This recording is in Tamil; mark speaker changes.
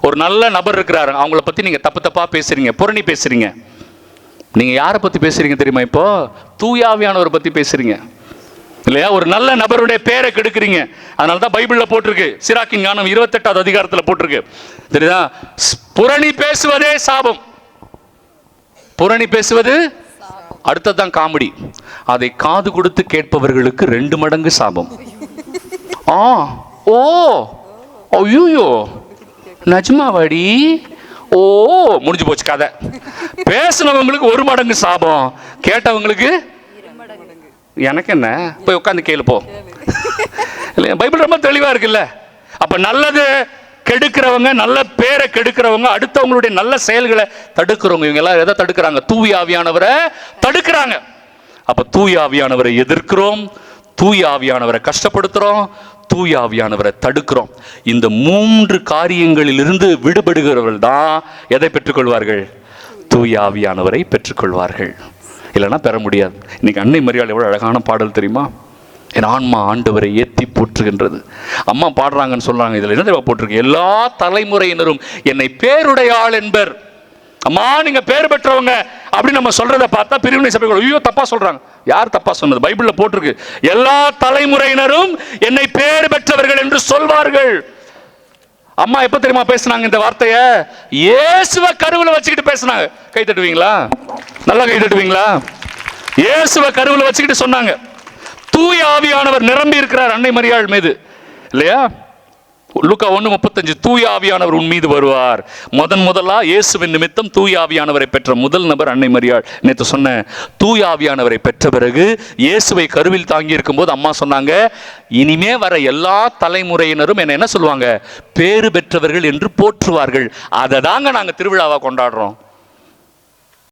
Speaker 1: ஒரு நல்ல நபர் இருக்கிறாரு, அவங்கள பத்தி நீங்க தப்பு தப்பா பேசுறீங்க, புரணி பேசுறீங்க. நீங்க யாரை பத்தி பேசுறீங்க தெரியுமா? இப்போ தூயாவியானவரை பத்தி பேசுறீங்க இல்லையா? ஒரு நல்ல நபருடைய பேரை கெடுக்கிறீங்க. அதனாலதான் பைபிள்ல போட்டிருக்கு, சிராக்கின் ஞானம் 28வது அதிகாரத்துல போட்டிருக்கு, தெரியுதா? புரணி பேசுவதே சாபம். புரணி பேசுவது அடுத்ததான் காமெடி. அதை காது கொடுத்து கேட்பவர்களுக்கு 2 மடங்கு சாபம். ஓ ஐயோ நஜ்மாவாடி, ஓ முடிஞ்சு போச்சு கதை. பேசினவங்களுக்கு 1 மடங்கு சாபம், கேட்டவங்களுக்கு எனக்கு என்ன, போய் உட்காந்து கேளு போ. இல்லையா? பைபிள் ரொம்ப தெளிவா இருக்குல்ல. அப்ப நல்லது கெடுக்கிறவங்க, நல்ல பேரை கெடுக்கிறவங்க, அடுத்தவங்களுடைய நல்ல செயல்களை தடுக்கிறவங்க, இவங்க எல்லாம் எதை தடுக்கிறாங்க? தூய ஆவியானவரை தடுக்கிறாங்க. அப்ப தூய ஆவியானவரை எதிர்க்கிறோம், தூய ஆவியானவரை கஷ்டப்படுத்துறோம், தூய ஆவியானவரை தடுக்கிறோம். இந்த 3 காரியங்களிலிருந்து விடுபடுகிறவர்கள் தான் எதை பெற்றுக்கொள்வார்கள்? தூய ஆவியானவரை பெற்றுக்கொள்வார்கள். இல்லைன்னா பெற முடியாது. இன்னைக்கு அன்னை மரியாள் எவ்வளவு அழகான பாடல் தெரியுமா? என் ஆன்மா ஆண்டவரை ஏத்தி போற்றுகின்றது. அம்மா பாடுறாங்கன்னு சொல்றாங்க. இதுல என்ன போட்டிருக்கு? எல்லா தலைமுறையினரும் என்னை பேருடையாள் என்பர். அம்மா நீங்க பேர் பெற்றவங்க அப்படி நம்ம சொல்றதை பார்த்தா பிரிவினை சபைகள் ஐயோ தப்பா சொல்றாங்க. யார் தப்பா சொன்னது? பைபிள்ல போட்டிருக்கு, எல்லா தலைமுறையினரும் என்னை பேர் பெற்றவர்கள் என்று சொல்வார்கள். அம்மா எப்ப தெரியுமா பேசினாங்க இந்த வார்த்தைய? இயேசுவை கருவுல வச்சுக்கிட்டு பேசினாங்க. கை தட்டுவீங்களா? நல்லா கை தட்டுவீங்களா? இயேசுவை கருவுல வச்சுக்கிட்டு சொன்னாங்க. தூய ஆவியானவர் நிரம்பி இருக்கிறார் அன்னை மரியாள் மீது, இல்லையா? லூக்கா 1:35, தூய ஆவியானவர் உன் மீது வருவார். முதலா இயேசுவின் நிமித்தம் தூய ஆவியானவரை பெற்ற முதல் நபர் அன்னை மரியாள். நேற்று சொன்ன தூய ஆவியானவரை பெற்ற பிறகு இயேசுவை கருவில் தாங்கி இருக்கும் போது அம்மா சொன்னாங்க, இனிமே வர எல்லா தலைமுறையினரும் என்ன சொல்லுவாங்க? பேறு பெற்றவர்கள் என்று போற்றுவார்கள். அதை தாங்க நாங்க திருவிழாவா கொண்டாடுறோம்.